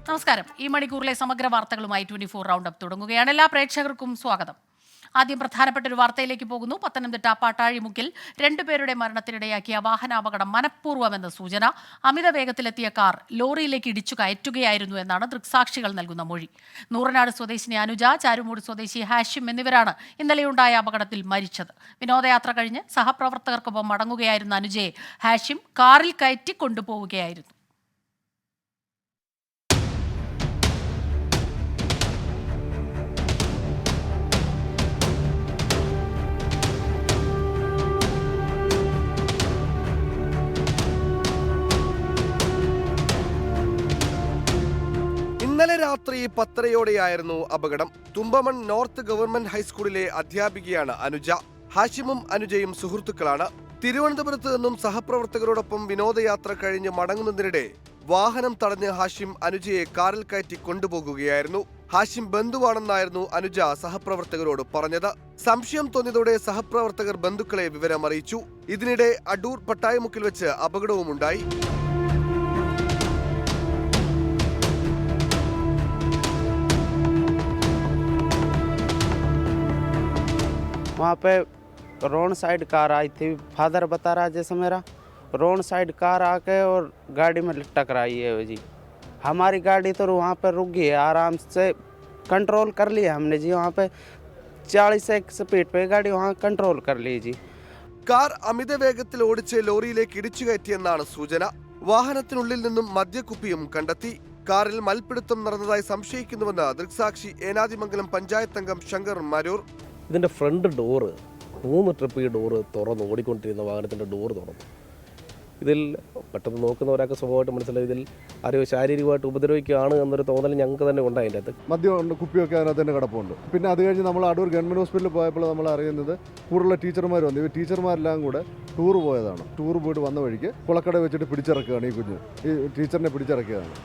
നമസ്കാരം. ഈ മണിക്കൂറിലെ സമഗ്ര വാർത്തകളുമായി 24 റൗണ്ട് അപ്പ് തുടങ്ങുകയാണ്. എല്ലാ പ്രേക്ഷകർക്കും സ്വാഗതം. ആദ്യം പ്രധാനപ്പെട്ട ഒരു വാർത്തയിലേക്ക് പോകുന്നു. പത്തനംതിട്ട പാട്ടാഴിമുക്കിൽ 2 പേരുടെ മരണത്തിനിടയാക്കിയ വാഹനാപകടം മനഃപൂർവ്വമെന്ന സൂചന. അമിത വേഗത്തിലെത്തിയ കാർ ലോറിയിലേക്ക് ഇടിച്ചു കയറ്റുകയായിരുന്നു എന്നാണ് ദൃക്സാക്ഷികൾ നൽകുന്ന മൊഴി. നൂറനാട് സ്വദേശിനി അനുജ, ചാരുമൂട് സ്വദേശി ഹാഷിം എന്നിവരാണ് ഇന്നലെയുണ്ടായ അപകടത്തിൽ മരിച്ചത്. വിനോദയാത്ര കഴിഞ്ഞ് സഹപ്രവർത്തകർക്കൊപ്പം മടങ്ങുകയായിരുന്ന അനുജയെ ഹാഷിം കാറിൽ കയറ്റി കൊണ്ടുപോവുകയായിരുന്നു. ഇന്നലെ രാത്രി 10:30 അപകടം. തുമ്പമൺ നോർത്ത് ഗവൺമെന്റ് ഹൈസ്കൂളിലെ അധ്യാപികയാണ് അനുജ. ഹാഷിമും അനുജയും സുഹൃത്തുക്കളാണ്. തിരുവനന്തപുരത്ത് നിന്നും സഹപ്രവർത്തകരോടൊപ്പം വിനോദയാത്ര കഴിഞ്ഞ് മടങ്ങുന്നതിനിടെ വാഹനം തടഞ്ഞ് ഹാഷിം അനുജയെ കാറിൽ കയറ്റി കൊണ്ടുപോകുകയായിരുന്നു. ഹാഷിം ബന്ധുവാണെന്നായിരുന്നു അനുജ സഹപ്രവർത്തകരോട് പറഞ്ഞത്. സംശയം തോന്നിയതോടെ സഹപ്രവർത്തകർ ബന്ധുക്കളെ വിവരമറിയിച്ചു. ഇതിനിടെ അടൂർ പട്ടായമുക്കിൽ വെച്ച് അപകടവുമുണ്ടായി. वहाँ पे रोड साइड कार आई थी। फादर बता रहा जैसे मेरा रोड साइड कार आके और गाड़ी में टकराई है जी। हमारी गाड़ी तो वहाँ पर रुक गई है, आराम से कंट्रोल कर लिया हमने जी। वहाँ पे 40 स्पीड पे गाड़ी वहाँ कंट्रोल कर ली जी. കാർ അമിത വേഗത്തിൽ ഓടിച്ച് ലോറിയിലേക്ക് ഇടിച്ചു കയറ്റിയെന്നാണ് സൂചന. വാഹനത്തിനുള്ളിൽ നിന്നും മദ്യക്കുപ്പിയും കണ്ടെത്തി. കാറിൽ മൽപ്പിടുത്തം നടന്നതായി സംശയിക്കുന്നുവെന്ന് ദൃക്സാക്ഷി ഏനാദിമംഗലം പഞ്ചായത്ത് അംഗം ശങ്കർ മരൂർ. ഇതിൻ്റെ ഫ്രണ്ട് ഡോറ് 3 ട്രിപ്പ് ഈ ഡോറ് തുറന്നു, ഓടിക്കൊണ്ടിരുന്ന വാഹനത്തിൻ്റെ ഡോറ് തുറന്നു. ഇതിൽ പെട്ടെന്ന് നോക്കുന്ന ഒരാൾക്ക് സ്വഭാവമായിട്ട് മനസ്സിലായി ഇതിൽ ആരെയോ ശാരീരികമായിട്ട് ഉപദ്രവിക്കുകയാണ് എന്നൊരു തോന്നൽ ഞങ്ങൾക്ക് തന്നെ ഉണ്ട്. അതിൻ്റെ അകത്ത് മദ്യം കുപ്പിയൊക്കെ അതിനകത്ത് തന്നെ കിടപ്പുണ്ട്. പിന്നെ അത് കഴിഞ്ഞ് നമ്മൾ അടൂർ ഗവൺമെൻറ് ഹോസ്പിറ്റലിൽ പോയപ്പോൾ നമ്മൾ അറിയുന്നത് കൂടുതലുള്ള ടീച്ചർമാർ വന്നു. ഈ ടീച്ചർമാരെല്ലാം കൂടെ ടൂർ പോയതാണ്. ടൂർ പോയിട്ട് വന്ന വഴിക്ക് കുളക്കട വെച്ചിട്ട് പിടിച്ചിറക്കുകയാണ് ഈ കുഞ്ഞ്. ഈ ടീച്ചറിനെ പിടിച്ചിറക്കിയതാണ്.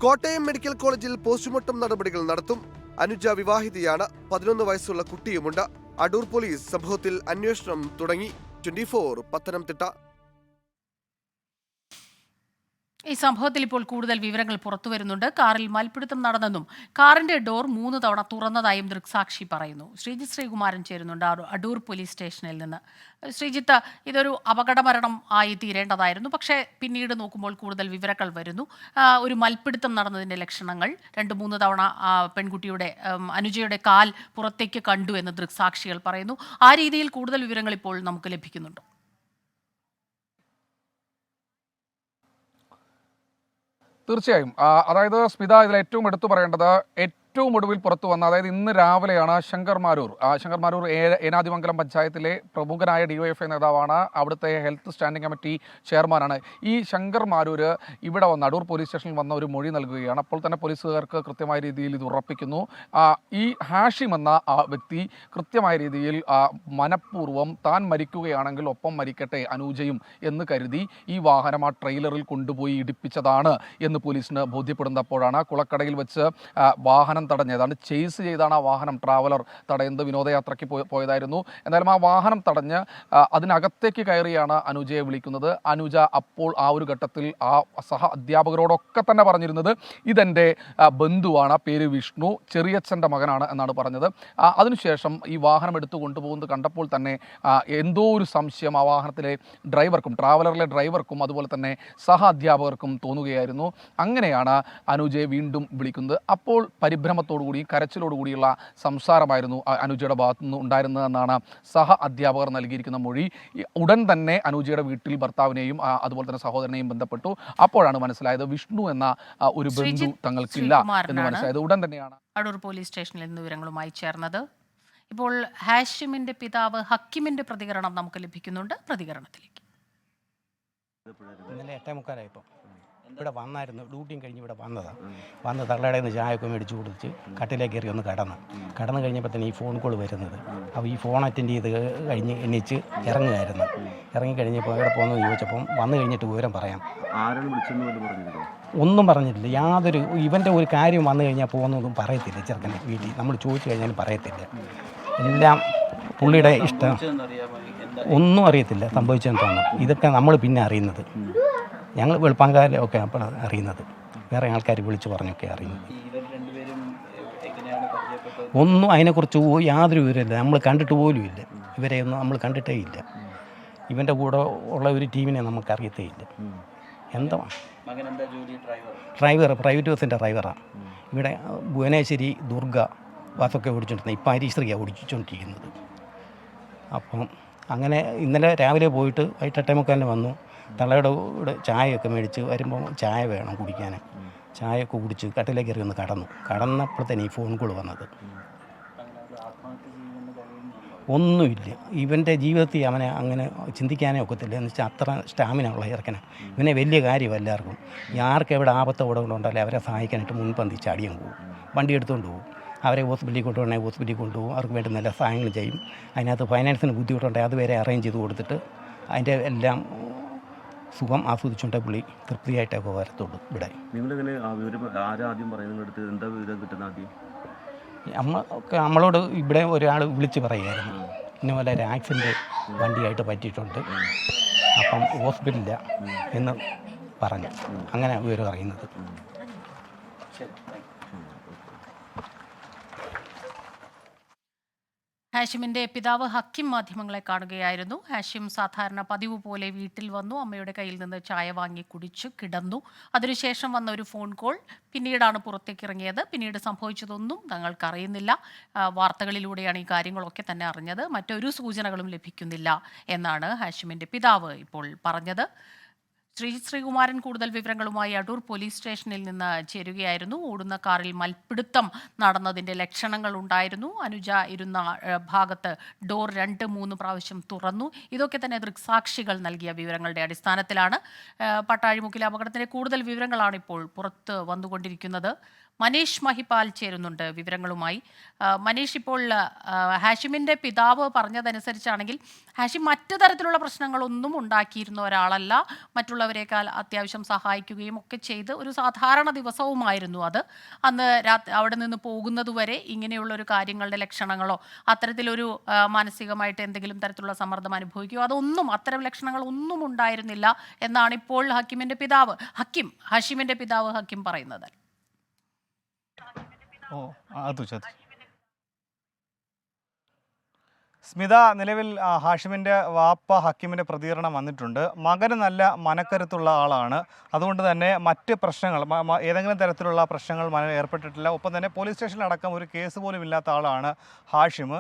കോട്ടയം മെഡിക്കൽ കോളേജിൽ പോസ്റ്റ്മോർട്ടം നടപടികൾ നടത്തും. അനുജ വിവാഹിതയാണ്. 11 വയസ്സുള്ള കുട്ടിയുമുണ്ട്. അടൂർ പോലീസ് സംഭവത്തിൽ അന്വേഷണം തുടങ്ങി. 24 പത്തനംതിട്ട. ഈ സംഭവത്തിൽ ഇപ്പോൾ കൂടുതൽ വിവരങ്ങൾ പുറത്തുവരുന്നുണ്ട്. കാറിൽ മൽപ്പിടുത്തം നടന്നെന്നും കാറിന്റെ ഡോർ 3 തവണ തുറന്നതായും ദൃക്സാക്ഷി പറയുന്നു. ശ്രീജിത്ത് ശ്രീകുമാരൻ ചേരുന്നുണ്ട് അടൂർ പോലീസ് സ്റ്റേഷനിൽ നിന്ന്. ശ്രീജിത്ത്, ഇതൊരു അപകടമരണം ആയി തീരേണ്ടതായിരുന്നു, പക്ഷേ പിന്നീട് നോക്കുമ്പോൾ കൂടുതൽ വിവരങ്ങൾ വരുന്നു. ഒരു മൽപ്പിടുത്തം നടന്നതിന്റെ ലക്ഷണങ്ങൾ 2-3 തവണ പെൺകുട്ടിയുടെ അനുജയുടെ കാൽ പുറത്തേക്ക് കണ്ടു എന്ന് ദൃക്സാക്ഷികൾ പറയുന്നു. ആ രീതിയിൽ കൂടുതൽ വിവരങ്ങൾ ഇപ്പോൾ നമുക്ക് ലഭിക്കുന്നുണ്ടോ? തീർച്ചയായും. അതായത് സ്മിത, ഇതിൽ ഏറ്റവും എടുത്തു പറയേണ്ടത് ഏറ്റവും ഒടുവിൽ പുറത്തു വന്ന, അതായത് ഇന്ന് രാവിലെയാണ് ശങ്കർ മാരൂർ ഏനാദിമംഗലം പഞ്ചായത്തിലെ പ്രമുഖനായ DYFI നേതാവാണ്, അവിടുത്തെ ഹെൽത്ത് സ്റ്റാൻഡിംഗ് കമ്മിറ്റി ചെയർമാനാണ്. ഈ ശങ്കർ മാരൂർ ഇവിടെ വന്ന് അടൂർ പോലീസ് സ്റ്റേഷനിൽ വന്ന ഒരു മൊഴി നൽകുകയാണ്. അപ്പോൾ തന്നെ പോലീസുകാർക്ക് കൃത്യമായ രീതിയിൽ ഇത് ഉറപ്പിക്കുന്നു. ഈ ഹാഷിം എന്ന വ്യക്തി കൃത്യമായ രീതിയിൽ മനഃപൂർവ്വം താൻ മരിക്കുകയാണെങ്കിൽ ഒപ്പം മരിക്കട്ടെ അനുജയും എന്ന് കരുതി ഈ വാഹനം ആ ട്രെയിലറിൽ കൊണ്ടുപോയി ഇടിപ്പിച്ചതാണ് എന്ന് പോലീസിന് ബോധ്യപ്പെടുന്നപ്പോഴാണ് കുളക്കടയിൽ വെച്ച് വാഹനം തടഞ്ഞ്, ഏതാണ്ട് ചേസ് ചെയ്താണ് ആ വാഹനം ട്രാവലർ തടയുന്നത്. വിനോദയാത്രയ്ക്ക് പോയതായിരുന്നു. എന്നാലും ആ വാഹനം തടഞ്ഞ് അതിനകത്തേക്ക് കയറിയാണ് അനുജയെ വിളിക്കുന്നത്. അനുജ അപ്പോൾ ആ ഒരു ഘട്ടത്തിൽ ആ സഹ അധ്യാപകരോടൊക്കെ തന്നെ പറഞ്ഞിരുന്നത് ഇതെൻ്റെ ബന്ധുവാണ്, പേര് വിഷ്ണു, ചെറിയച്ഛൻ്റെ മകനാണ് എന്നാണ് പറഞ്ഞത്. അതിനുശേഷം ഈ വാഹനം എടുത്തു കൊണ്ടുപോകുന്നത് കണ്ടപ്പോൾ തന്നെ എന്തോ ഒരു സംശയം ആ വാഹനത്തിലെ ഡ്രൈവർക്കും, ട്രാവലറിലെ ഡ്രൈവർക്കും അതുപോലെ തന്നെ സഹ അധ്യാപകർക്കും തോന്നുകയായിരുന്നു. അങ്ങനെയാണ് അനുജയെ വീണ്ടും വിളിക്കുന്നത്. അപ്പോൾ പരിഭ്രമത്തോടുകൂടി കരച്ചിലോടുകൂടിയുള്ള സംസാരമായിരുന്നു അനുജയുടെ ഭാഗത്തു നിന്ന് ഉണ്ടായിരുന്നതെന്നാണ് സഹ അധ്യാപകർ നൽകിയിരിക്കുന്ന മൊഴി. ഉടൻ തന്നെ അനുജയുടെ വീട്ടിൽ ഭർത്താവിനെയും അതുപോലെ തന്നെ സഹോദരനെയും ബന്ധപ്പെട്ടു. അപ്പോഴാണ് മനസ്സിലായത് വിഷ്ണു എന്ന ഒരു ബന്ധു തങ്ങൾക്കില്ല എന്ന് മനസ്സിലായത്. ഉടൻ തന്നെയാണ് അടൂർ പോലീസ് സ്റ്റേഷനിൽ നിന്ന് വിവരങ്ങളുമായി ചേർന്നത്. ഇപ്പോൾ ഹാഷിമിന്റെ പിതാവ് ഹക്കിമിന്റെ പ്രതികരണം നമുക്ക് ലഭിക്കുന്നുണ്ട്. പ്രതികരണത്തിലേക്ക്. ഇന്നലെ 8:45 ഇവിടെ വന്നായിരുന്നു. ഡ്യൂട്ടിയും കഴിഞ്ഞ് ഇവിടെ വന്ന് തള്ളയുടെ നിന്ന് ചായയൊക്കെ മേടിച്ച് കുടിച്ച് കട്ടിലേക്ക് കയറി ഒന്ന് കടന്നു കഴിഞ്ഞപ്പോൾ തന്നെ ഈ ഫോൺ കോൾ വരുന്നത്. അപ്പോൾ ഈ ഫോൺ അറ്റൻഡ് ചെയ്ത് കഴിഞ്ഞ് എണീച്ച് ഇറങ്ങിക്കഴിഞ്ഞപ്പോൾ എവിടെ പോകുന്നത് ചോദിച്ചപ്പം വന്നു കഴിഞ്ഞിട്ട് വിവരം പറയാം. ഒന്നും പറഞ്ഞിട്ടില്ല. യാതൊരു ഇവൻ്റെ ഒരു കാര്യം വന്നു കഴിഞ്ഞാൽ പോകുന്നതൊന്നും പറയത്തില്ല. ചെറുക്കൻ്റെ വീട്ടിൽ നമ്മൾ ചോദിച്ചു കഴിഞ്ഞാലും പറയത്തില്ല. എല്ലാം പുള്ളിയുടെ ഇഷ്ടം. ഒന്നും അറിയത്തില്ല സംഭവിച്ചെന്ന് തോന്നുന്നു. ഇതൊക്കെ നമ്മൾ പിന്നെ അറിയുന്നത്. ഞങ്ങൾ വെളുപ്പാങ്കാലം ഒക്കെ അപ്പോൾ അറിയുന്നത്. വേറെ ആൾക്കാർ വിളിച്ച് പറഞ്ഞൊക്കെ അറിയുന്നത്. ഒന്നും അതിനെക്കുറിച്ച് യാതൊരു വിവരമില്ല, നമ്മൾ കണ്ടിട്ട് പോലും ഇല്ല. ഇവരെ ഒന്നും നമ്മൾ കണ്ടിട്ടേ ഇല്ല. ഇവൻ്റെ കൂടെ ഉള്ള ഒരു ടീമിനെ നമുക്കറിയത്തേ ഇല്ല. എന്താ ഡ്രൈവർ, പ്രൈവറ്റ് ബസ്സിൻ്റെ ഡ്രൈവറാണ്. ഇവിടെ ഭുവനേശ്വരി, ദുർഗ ബസ്സൊക്കെ ഓടിച്ചുകൊണ്ടിരുന്നത്. ഇപ്പം ഹരിശ്രീയാണ് ഓടിച്ചുകൊണ്ടിരിക്കുന്നത്. അപ്പം അങ്ങനെ ഇന്നലെ രാവിലെ പോയിട്ട് വൈകിട്ട് 8:45 വന്നു. തള്ളയുടെ കൂടെ ചായയൊക്കെ മേടിച്ച് വരുമ്പോൾ ചായ വേണം കുടിക്കാൻ. ചായയൊക്കെ കുടിച്ച് കട്ടിലേക്ക് കയറി ഒന്ന് കടന്നപ്പോഴത്തേന് ഈ ഫോൺ കോൾ വന്നത്. ഒന്നുമില്ല, ഇവൻ്റെ ജീവിതത്തിൽ അവനെ അങ്ങനെ ചിന്തിക്കാനേ ഒക്കത്തില്ല. എന്ന് വെച്ചാൽ അത്ര സ്റ്റാമിന ഉള്ള ഇറക്കണം. ഇവനെ വലിയ കാര്യമല്ല എല്ലാവർക്കും. ആർക്ക് എവിടെ ആപത്ത് അവിടെ കൊണ്ടുണ്ടല്ലേ അവരെ സഹായിക്കാനായിട്ട് മുൻപന്തി ചാടിയും പോകും. വണ്ടി എടുത്തുകൊണ്ട് പോകും. അവരെ ഹോസ്പിറ്റലിൽ കൊണ്ടുപോകണേ ഹോസ്പിറ്റലിൽ കൊണ്ടുപോകും. അവർക്ക് വേണ്ടി നല്ല സഹായങ്ങൾ ചെയ്യും. അതിനകത്ത് ഫൈനാൻസിന് ബുദ്ധിമുട്ടുണ്ടെങ്കിൽ അത് വരെ അറേഞ്ച് ചെയ്ത് കൊടുത്തിട്ട് അതിൻ്റെ എല്ലാം സുഖം ആസ്വദിച്ചുകൊണ്ടേ പുള്ളി തൃപ്തിയായിട്ടൊക്കെ വരത്തുള്ളൂ. ഇവിടെ നിങ്ങളിങ്ങനെ ആദ്യം പറയുന്നിടത്ത് എന്താ വിവരം കിട്ടുന്ന ആദ്യം നമ്മളോട് ഇവിടെ ഒരാൾ വിളിച്ച് പറയുമായിരുന്നു, ഇന്നപോലെ ഒരു ആക്സിഡൻറ്റ് വണ്ടിയായിട്ട് പറ്റിയിട്ടുണ്ട്, അപ്പം ഹോസ്പിറ്റലില്ല എന്ന് പറഞ്ഞു. അങ്ങനെ വിവരം അറിയുന്നത്. ഹാഷിമിന്റെ പിതാവ് ഹക്കിം മാധ്യമങ്ങളെ കാണുകയായിരുന്നു. ഹാഷിം സാധാരണ പതിവ് പോലെ വീട്ടിൽ വന്നു. അമ്മയുടെ കയ്യിൽ നിന്ന് ചായ വാങ്ങി കുടിച്ച് കിടന്നു. അതിനുശേഷം വന്ന ഒരു ഫോൺ കോൾ. പിന്നീടാണ് പുറത്തേക്ക് ഇറങ്ങിയത്. പിന്നീട് സംഭവിച്ചതൊന്നും തങ്ങൾക്കറിയുന്നില്ല. വാർത്തകളിലൂടെയാണ് ഈ കാര്യങ്ങളൊക്കെ തന്നെ അറിഞ്ഞത്. മറ്റൊരു സൂചനകളും ലഭിക്കുന്നില്ല എന്നാണ് ഹാഷിമിന്റെ പിതാവ് ഇപ്പോൾ പറഞ്ഞത്. ശ്രീകുമാരൻ കൂടുതൽ വിവരങ്ങളുമായി അടൂർ പോലീസ് സ്റ്റേഷനിൽ നിന്ന് ചേരുകയായിരുന്നു. ഓടുന്ന കാറിൽ മൽപ്പിടുത്തം നടന്നതിൻ്റെ ലക്ഷണങ്ങൾ ഉണ്ടായിരുന്നു. അനുജ ഇരുന്ന ഭാഗത്ത് ഡോർ 2-3 പ്രാവശ്യം തുറന്നു. ഇതൊക്കെ തന്നെ ദൃക്സാക്ഷികൾ നൽകിയ വിവരങ്ങളുടെ അടിസ്ഥാനത്തിലാണ്. പട്ടാഴിമുക്കിലെ അപകടത്തിൻ്റെ കൂടുതൽ വിവരങ്ങളാണ് ഇപ്പോൾ പുറത്ത് വന്നുകൊണ്ടിരിക്കുന്നത്. മനീഷ് മഹിപാൽ ചേരുന്നുണ്ട് വിവരങ്ങളുമായി. മനീഷ്, ഇപ്പോൾ ഹാഷിമിൻ്റെ പിതാവ് പറഞ്ഞതനുസരിച്ചാണെങ്കിൽ ഹാഷിം മറ്റു തരത്തിലുള്ള പ്രശ്നങ്ങളൊന്നും ഉണ്ടാക്കിയിരുന്ന ഒരാളല്ല. മറ്റുള്ളവരെക്കാൾ അത്യാവശ്യം സഹായിക്കുകയും ഒക്കെ ചെയ്ത് ഒരു സാധാരണ ദിവസവുമായിരുന്നു അത്. അന്ന് അവിടെ നിന്ന് പോകുന്നതുവരെ ഇങ്ങനെയുള്ളൊരു കാര്യങ്ങളുടെ ലക്ഷണങ്ങളോ അത്തരത്തിലൊരു മാനസികമായിട്ട് എന്തെങ്കിലും തരത്തിലുള്ള സമ്മർദ്ദം അനുഭവിക്കുകയോ അതൊന്നും അത്തരം ലക്ഷണങ്ങൾ ഒന്നും ഉണ്ടായിരുന്നില്ല എന്നാണ് ഇപ്പോൾ ഹാഷിമിൻ്റെ പിതാവ് ഹക്കിം പറയുന്നത്. സ്മിത, നിലവിൽ ഹാഷിമിൻ്റെ വാപ്പ ഹക്കിമിൻ്റെ പ്രതികരണം വന്നിട്ടുണ്ട്. മകന് നല്ല മനക്കരുത്തുള്ള ആളാണ്. അതുകൊണ്ട് തന്നെ മറ്റ് പ്രശ്നങ്ങൾ ഏതെങ്കിലും തരത്തിലുള്ള പ്രശ്നങ്ങൾ ഏർപ്പെട്ടിട്ടില്ല. ഒപ്പം തന്നെ പോലീസ് സ്റ്റേഷനിലടക്കം ഒരു കേസ് പോലും ഇല്ലാത്ത ആളാണ് ഹാഷിം.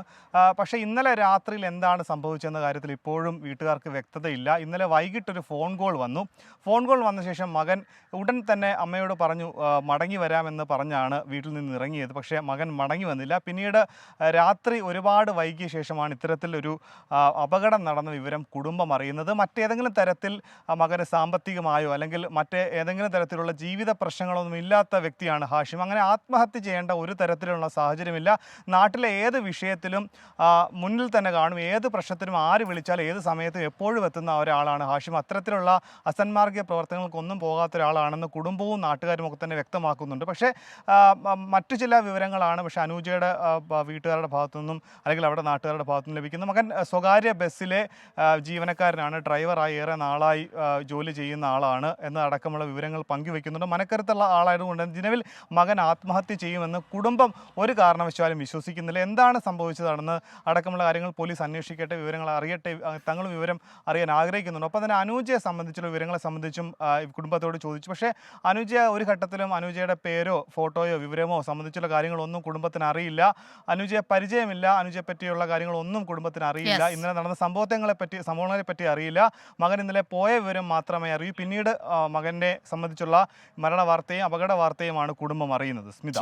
പക്ഷേ ഇന്നലെ രാത്രിയിൽ എന്താണ് സംഭവിച്ചെന്ന കാര്യത്തിൽ ഇപ്പോഴും വീട്ടുകാർക്ക് വ്യക്തതയില്ല. ഇന്നലെ വൈകിട്ടൊരു ഫോൺ കോൾ വന്നു. ഫോൺ കോൾ വന്ന ശേഷം മകൻ ഉടൻ തന്നെ അമ്മയോട് പറഞ്ഞു മടങ്ങി വരാമെന്ന് പറഞ്ഞാണ് വീട്ടിൽ നിന്ന് ഇറങ്ങിയത്. പക്ഷേ മകൻ മടങ്ങി വന്നില്ല. പിന്നീട് രാത്രി ഒരുപാട് വൈകിയ ശേഷമാണ് ഇത്തരത്തിലൊരു അപകടം നടന്ന വിവരം കുടുംബം അറിയുന്നത്. മറ്റേതെങ്കിലും തരത്തിൽ മകന് സാമ്പത്തികമായോ അല്ലെങ്കിൽ മറ്റേതെങ്കിലും തരത്തിലുള്ള ജീവിത പ്രശ്നങ്ങളൊന്നും ഇല്ലാത്ത വ്യക്തിയാണ് ഹാഷിം. അങ്ങനെ ആത്മഹത്യ ചെയ്യേണ്ട ഒരു തരത്തിലുള്ള സാഹചര്യമില്ല. നാട്ടിലെ ഏത് വിഷയത്തിലും മുന്നിൽ തന്നെ കാണും. ഏത് പ്രശ്നത്തിനും ആര് വിളിച്ചാൽ ഏത് സമയത്തും എപ്പോഴും എത്തുന്ന ഒരാളാണ് ഹാഷിം. അത്തരത്തിലുള്ള അസന്മാർഗീയ പ്രവർത്തനങ്ങൾക്കൊന്നും പോകാത്ത ഒരാളാണെന്ന് കുടുംബവും നാട്ടുകാരും ഒക്കെ തന്നെ വ്യക്തമാക്കുന്നുണ്ട്. പക്ഷേ മറ്റു ചില വിവരങ്ങളാണ് പക്ഷേ അനൂജയുടെ വീട്ടുകാരുടെ ഭാഗത്തുനിന്നും അല്ലെങ്കിൽ അവിടെ നാട്ടുകാരുടെ ഭാഗത്തുനിന്നും ലഭിക്കുന്നത്. മകൻ സ്വകാര്യ ബസ്സിലെ ജീവനക്കാരനാണ്. ഡ്രൈവറായി ഏറെ നാളായി ജോലി ചെയ്യുന്ന ആളാണ് എന്നതടക്കമുള്ള വിവരങ്ങൾ പങ്കുവെക്കുന്നുണ്ട്. മനക്കരുത്തുള്ള ആളായതുകൊണ്ട് നിലവിൽ മകൻ ആത്മഹത്യ ചെയ്യുമെന്ന് കുടുംബം ഒരു കാരണവശാലും വിശ്വസിക്കുന്നില്ല. എന്താണ് സംഭവിച്ചതാണെന്ന് അടക്കമുള്ള കാര്യങ്ങൾ പോലീസ് അന്വേഷിക്കട്ടെ, വിവരങ്ങൾ അറിയട്ടെ. തങ്ങളും വിവരം അറിയാൻ ആഗ്രഹിക്കുന്നുണ്ട്. ഒപ്പം തന്നെ അനുജയെ സംബന്ധിച്ചുള്ള വിവരങ്ങളെ സംബന്ധിച്ചും കുടുംബത്തോട് ചോദിച്ചു. പക്ഷേ അനുജ ഒരു ഘട്ടത്തിലും അനുജയുടെ പേരോ ഫോട്ടോയോ വിവരമോ സംബന്ധിച്ചുള്ള കാര്യങ്ങളൊന്നും കുടുംബത്തിന് അറിയില്ല. അനുജയെ പരിചയമില്ല. അനുജയെ പറ്റിയുള്ള കാര്യങ്ങളൊന്നും കുടുംബത്തിന് അറിയില്ല. ഇന്നലെ നടന്ന സംഭവങ്ങളെ പറ്റി അറിയില്ല. മകൻ ഇന്നലെ പോയ വിവരം മാത്രമേ അറിയൂ. പിന്നീട് മകനെ സംബന്ധിച്ചുള്ള മരണ വാർത്തയും അപകട വാർത്തയുമാണ് കുടുംബം അറിയുന്നത്. സ്മിത.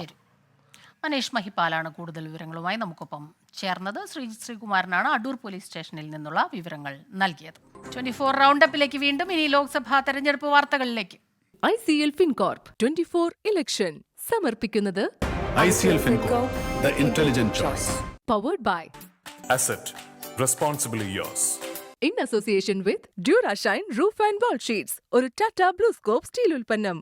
മനീഷ് മഹിപാലാണ് കൂടുതൽ വിവരങ്ങളുമായി നമുക്കൊപ്പം ചേർന്നത്. ശ്രീകുമാരനാണ് അടൂർ പോലീസ് സ്റ്റേഷനിൽ നിന്നുള്ള വിവരങ്ങൾ നൽകിയത്. 24 റൗണ്ടപ്പിലേക്ക് വീണ്ടും. ഇനി ലോക്സഭാ തെരഞ്ഞെടുപ്പ് വാർത്തകളിലേക്ക്. ICL FinCorp 24 ഇലക്ഷൻ സമർപ്പിക്കുന്നത് ICL FinCorp, the intelligent choice. Powered by Asset, responsibly yours. In association with Durashine Roof and Wall Sheets, ഒരു Tata BlueScope സ്റ്റീൽ ഉൽപ്പന്നം.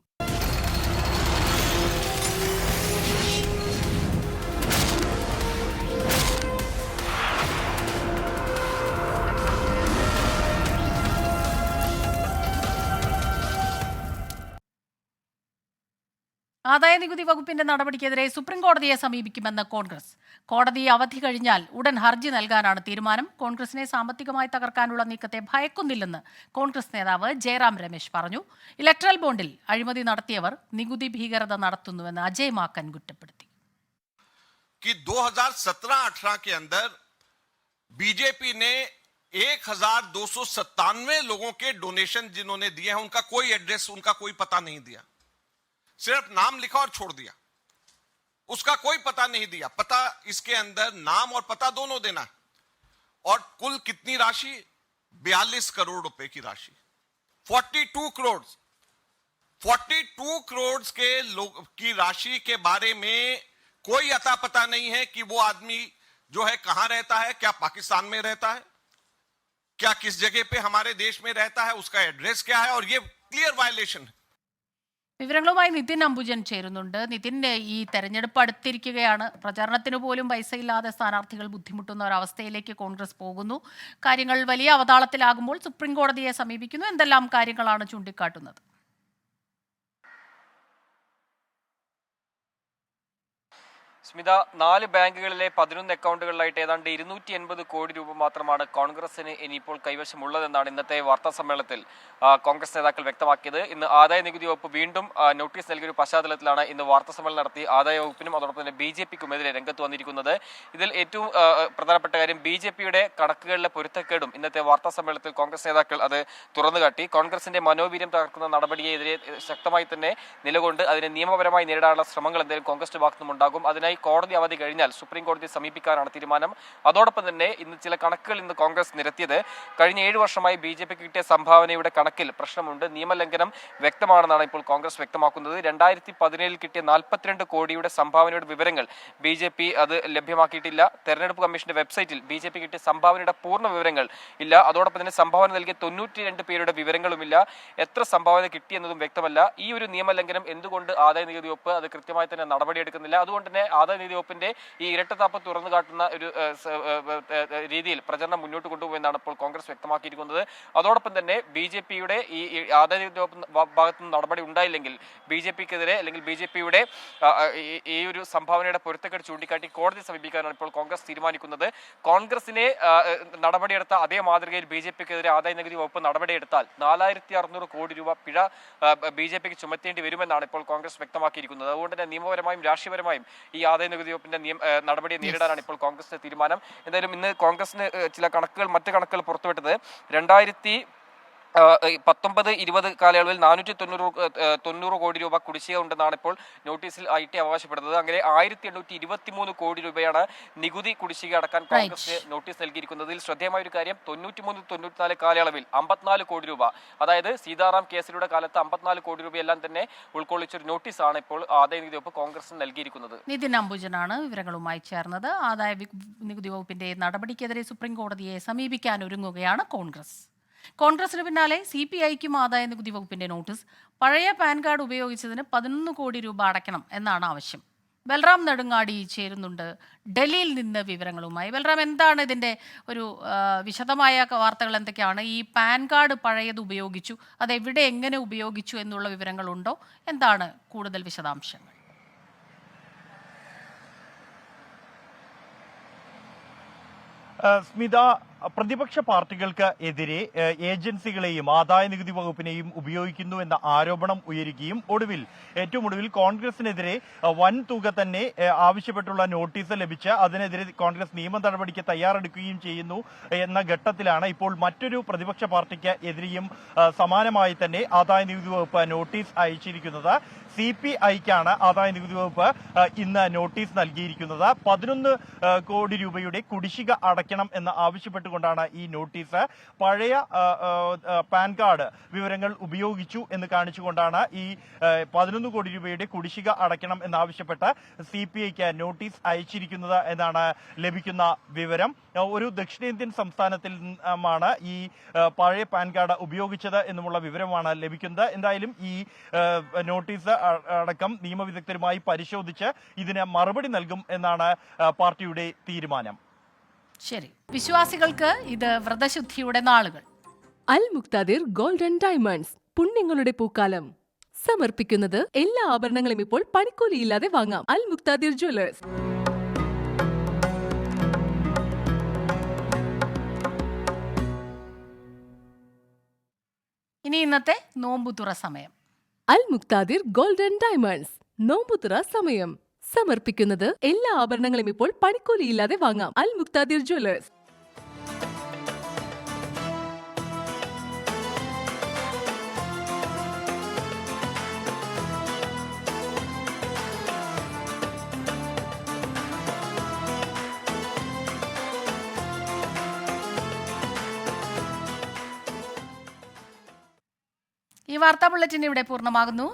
ആദായ നികുതി വകുപ്പിന്റെ നടപടിക്കെതിരെ സുപ്രീം കോടതിയെ സമീപിക്കുമെന്ന് കോൺഗ്രസ്. കോടതി അവധി കഴിഞ്ഞാൽ ഉടൻ ഹർജി നൽകാനാണ് തീരുമാനം. കോൺഗ്രസിനെ സാമ്പത്തികമായി തകർക്കാനുള്ള നീക്കത്തെ ഭയക്കുന്നില്ലെന്ന് കോൺഗ്രസ് നേതാവ് ജയറാം രമേശ് പറഞ്ഞു. ഇലക്ട്രൽ ബോണ്ടിൽ അഴിമതി നടത്തിയവർ നികുതി ഭീകരത നടത്തുന്നുവെന്ന് അജയ് മാക്കൻ കുറ്റപ്പെടുത്തി. 2017-18 के अंदर बीजेपी ने 1297 लोगों के डोनेशन जिन्होंने दिए हैं उनका कोई एड्रेस, उनका कोई पता नहीं दिया, सिर्फ नाम लिखा और छोड़ दिया, उसका कोई पता नहीं दिया। पता इसके अंदर नाम और पता दोनों देना है। और कुल कितनी राशि? 42 करोड़ रुपए की राशि, 42 करोड़ के लोग की राशि के बारे में कोई अता पता नहीं है कि वो आदमी जो है कहां रहता है, क्या पाकिस्तान में रहता है, क्या किस जगह पे हमारे देश में रहता है, उसका एड्रेस क्या है, और ये क्लियर वायलेशन है। വിവരങ്ങളുമായി നിതിൻ അംബുജൻ ചേരുന്നുണ്ട്. നിതിൻ, ഈ തെരഞ്ഞെടുപ്പ് അടുത്തിരിക്കുകയാണ്. പ്രചാരണത്തിന് പോലും പൈസയില്ലാതെ സ്ഥാനാർത്ഥികൾ ബുദ്ധിമുട്ടുന്ന ഒരവസ്ഥയിലേക്ക് കോൺഗ്രസ് പോകുന്നു. കാര്യങ്ങൾ വലിയ അവതാളത്തിലാകുമ്പോൾ സുപ്രീം കോടതിയെ സമീപിക്കുന്നു. എന്തെല്ലാം കാര്യങ്ങളാണ് ചൂണ്ടിക്കാട്ടുന്നത്? സ്മിത, 4 ബാങ്കുകളിലെ 11 അക്കൗണ്ടുകളിലായിട്ട് ഏതാണ്ട് 280 കോടി രൂപ മാത്രമാണ് കോൺഗ്രസിന് ഇനിയിപ്പോൾ കൈവശമുള്ളതെന്നാണ് ഇന്നത്തെ വാർത്താ സമ്മേളനത്തിൽ കോൺഗ്രസ് നേതാക്കൾ വ്യക്തമാക്കിയത്. ഇന്ന് ആദായ നികുതി വകുപ്പ് വീണ്ടും നോട്ടീസ് നൽകിയൊരു പശ്ചാത്തലത്തിലാണ് ഇന്ന് വാർത്താ സമ്മേളനം നടത്തി ആദായ വകുപ്പിനും അതോടൊപ്പം തന്നെ BJPക്കുമെതിരെ രംഗത്ത് വന്നിരിക്കുന്നത്. ഇതിൽ ഏറ്റവും പ്രധാനപ്പെട്ട കാര്യം BJPയുടെ കണക്കുകളിലെ പൊരുത്തക്കേടും ഇന്നത്തെ വാർത്താ സമ്മേളനത്തിൽ കോൺഗ്രസ് നേതാക്കൾ അത് തുറന്നുകാട്ടി. കോൺഗ്രസിന്റെ മനോവീര്യം തകർക്കുന്ന നടപടിയെതിരെ ശക്തമായി തന്നെ നിലകൊണ്ട് അതിനെ നിയമപരമായി നേരിടാനുള്ള ശ്രമങ്ങൾ എന്തായാലും കോൺഗ്രസിന്റെ ഭാഗത്തുനിന്നും ഉണ്ടാകും. അതിനായി കോടതി അവധി കഴിഞ്ഞാൽ സുപ്രീം കോടതിയെ സമീപിക്കാനാണ് തീരുമാനം. അതോടൊപ്പം തന്നെ ഇന്ന് ചില കണക്കുകൾ ഇന്ന് കോൺഗ്രസ് നിരത്തിയത് കഴിഞ്ഞ 7 വർഷമായി BJPക്ക് കിട്ടിയ സംഭാവനയുടെ കണക്കിൽ പ്രശ്നമുണ്ട്, നിയമലംഘനം വ്യക്തമാണെന്നാണ് ഇപ്പോൾ കോൺഗ്രസ് വ്യക്തമാക്കുന്നത്. 2017 കിട്ടിയ 42 കോടിയുടെ സംഭാവനയുടെ വിവരങ്ങൾ BJP അത് ലഭ്യമാക്കിയിട്ടില്ല. തെരഞ്ഞെടുപ്പ് കമ്മീഷന്റെ വെബ്സൈറ്റിൽ BJP കിട്ടിയ സംഭാവനയുടെ പൂർണ്ണ വിവരങ്ങൾ ഇല്ല. അതോടൊപ്പം തന്നെ സംഭാവന നൽകിയ 92 പേരുടെ വിവരങ്ങളുമില്ല. എത്ര സംഭാവന കിട്ടിയെന്നതും വ്യക്തമല്ല. ഈ ഒരു നിയമലംഘനം എന്തുകൊണ്ട് ആദായ നികുതി വകുപ്പ് അത് കൃത്യമായി തന്നെ നടപടിയെടുക്കുന്നില്ല? അതുകൊണ്ട് തന്നെ ആദായ നികുതി വകുപ്പിന്റെ ഈ ഇരട്ടത്താപ്പ് തുറന്നു കാട്ടുന്ന ഒരു രീതിയിൽ പ്രചരണം മുന്നോട്ട് കൊണ്ടുപോകുമെന്നാണ് ഇപ്പോൾ കോൺഗ്രസ് വ്യക്തമാക്കിയിരിക്കുന്നത്. അതോടൊപ്പം തന്നെ BJPയുടെ ഈ ആദായ നികുതി വകുപ്പ് ഭാഗത്തു നിന്ന് നടപടി ഉണ്ടായില്ലെങ്കിൽ BJPക്കെതിരെ അല്ലെങ്കിൽ BJPയുടെ ഈ ഒരു സംഭാവനയുടെ പൊരുത്തക്കേട് ചൂണ്ടിക്കാട്ടി കോടതി സമീപിക്കാനാണ് ഇപ്പോൾ കോൺഗ്രസ് തീരുമാനിക്കുന്നത്. കോൺഗ്രസിനെ നടപടിയെടുത്ത അതേ മാതൃകയിൽ BJPക്കെതിരെ ആദായ നികുതി വകുപ്പ് നടപടിയെടുത്താൽ 4600 കോടി രൂപ പിഴ BJPക്ക് ചുമത്തേണ്ടി വരുമെന്നാണ് ഇപ്പോൾ കോൺഗ്രസ് വ്യക്തമാക്കിയിരിക്കുന്നത്. അതുകൊണ്ട് തന്നെ നിയമപരമായും രാഷ്ട്രീയപരമായും ഈ ആദായ നികുതി വകുപ്പിന്റെ നടപടിയെ നേരിടാനാണ് ഇപ്പോൾ കോൺഗ്രസിന്റെ തീരുമാനം. എന്തായാലും ഇന്ന് കോൺഗ്രസിന് ചില മറ്റ് കണക്കുകൾ പുറത്തുവിട്ടത് 2019-20 കാലയളവിൽ 490 കോടി രൂപ കുടിശ്ശിക ഉണ്ടെന്നാണ് ഇപ്പോൾ നോട്ടീസിൽ IT അവകാശപ്പെടുന്നത്. അങ്ങനെ 1823 കോടി രൂപയാണ് നികുതി കുടിശ്ശിക അടക്കാൻ കോൺഗ്രസ് നോട്ടീസ് നൽകിയിരിക്കുന്നത്. ഇതിൽ ശ്രദ്ധേയമായ ഒരു കാര്യം 93-94 കാലയളവിൽ 54 കോടി രൂപ, അതായത് സീതാറാം കേസിലൂടെ കാലത്ത് 54 കോടി രൂപയെല്ലാം തന്നെ ഉൾക്കൊള്ളിച്ചൊരു നോട്ടീസാണ് ഇപ്പോൾ ആദായ നികുതി വകുപ്പ് കോൺഗ്രസിന് നൽകിയിരിക്കുന്നത്. നിതിൻ അംബുജനാണ് വിവരങ്ങളുമായി ചേർന്നത്. ആദായ നികുതി വകുപ്പിന്റെ നടപടിക്കെതിരെ സുപ്രീം കോടതിയെ സമീപിക്കാൻ ഒരുങ്ങുകയാണ് കോൺഗ്രസ്. കോൺഗ്രസിന് പിന്നാലെ CPIക്കും ആദായ നികുതി വകുപ്പിന്റെ നോട്ടീസ്. പഴയ പാൻ കാർഡ് ഉപയോഗിച്ചതിന് 11 കോടി രൂപ അടയ്ക്കണം എന്നാണ് ആവശ്യം. ബൽറാം നെടുങ്ങാടി ചേരുന്നുണ്ട് ഡൽഹിയിൽ നിന്ന് വിവരങ്ങളുമായി. ബൽറാം, എന്താണ് ഇതിന്റെ ഒരു വിശദമായ വാർത്തകൾ എന്തൊക്കെയാണ്? ഈ പാൻ കാർഡ് പഴയത് ഉപയോഗിച്ചു, അതെവിടെ എങ്ങനെ ഉപയോഗിച്ചു എന്നുള്ള വിവരങ്ങളുണ്ടോ? എന്താണ് കൂടുതൽ വിശദാംശങ്ങൾ? സ്മിത, പ്രതിപക്ഷ പാർട്ടികൾക്ക് എതിരെ ഏജൻസികളെയും ആദായ നികുതി വകുപ്പിനെയും ഉപയോഗിക്കുന്നു എന്ന ആരോപണം ഉയരുകയും ഏറ്റവും ഒടുവിൽ കോൺഗ്രസിനെതിരെ വൻ തുക തന്നെ ആവശ്യപ്പെട്ടുള്ള നോട്ടീസ് ലഭിച്ച് അതിനെതിരെ കോൺഗ്രസ് നിയമ നടപടിക്ക് തയ്യാറെടുക്കുകയും ചെയ്യുന്നു എന്ന ഘട്ടത്തിലാണ് ഇപ്പോൾ മറ്റൊരു പ്രതിപക്ഷ പാർട്ടിക്ക് എതിരെയും സമാനമായി തന്നെ ആദായ നികുതി വകുപ്പ് നോട്ടീസ് അയച്ചിരിക്കുന്നത്. CPIക്കാണ് ആദായ നികുതി വകുപ്പ് ഇന്ന് നോട്ടീസ് നൽകിയിരിക്കുന്നത്. 11 കോടി രൂപയുടെ കുടിശ്ശിക അടയ്ക്കണം എന്ന് ആവശ്യപ്പെട്ടുകൊണ്ടാണ് ഈ നോട്ടീസ്. പഴയ പാൻ കാർഡ് വിവരങ്ങൾ ഉപയോഗിച്ചു എന്ന് കാണിച്ചുകൊണ്ടാണ് ഈ 11 കോടി രൂപയുടെ കുടിശ്ശിക അടയ്ക്കണം എന്നാവശ്യപ്പെട്ട് CPIക്ക് നോട്ടീസ് അയച്ചിരിക്കുന്നത് എന്നാണ് ലഭിക്കുന്ന വിവരം. ഒരു ദക്ഷിണേന്ത്യൻ സംസ്ഥാനത്തിൽ നിന്നാണ് ഈ പഴയ പാൻ കാർഡ് ഉപയോഗിച്ചത് എന്നുമുള്ള വിവരമാണ് ലഭിക്കുന്നത്. എന്തായാലും ഈ നോട്ടീസ് അടക്കം നിയമവിദഗ്ധരുമായി പരിശോധിച്ച് ഇതിന് മറുപടി നൽകും എന്നാണ് പാർട്ടിയുടെ തീരുമാനം. ശരി, വിശ്വാസികൾക്ക് ഇത് വ്രതശുദ്ധിയുടെ നാളുകൾ. അൽ മുക്താദിർ ഗോൾഡൻ ഡയമണ്ട്സ്, പുണ്യങ്ങളുടെ പൂക്കാലം. സമർപ്പിക്കുന്നത് എല്ലാ ആഭരണങ്ങളും ഇപ്പോൾ പണിക്കൂലിയില്ലാതെ വാങ്ങാം. അൽ മുക്താദിർ ജ്വല്ലേഴ്സ്. ഇനി ഇന്നത്തെ നോമ്പുതുറ സമയം. അൽ മുക്താദിർ ഗോൾഡൻ ഡയമണ്ട്സ് നോമ്പുതുറ സമയം സമർപ്പിക്കുന്നത് എല്ലാ ആഭരണങ്ങളും ഇപ്പോൾ പണിക്കൂലിയില്ലാതെ വാങ്ങാം. അൽ മുക്താദിർ ജ്വല്ലേഴ്സ്. ഈ വാർത്താ ബുള്ളറ്റിൻ ഇവിടെ പൂർണ്ണമാകുന്നു.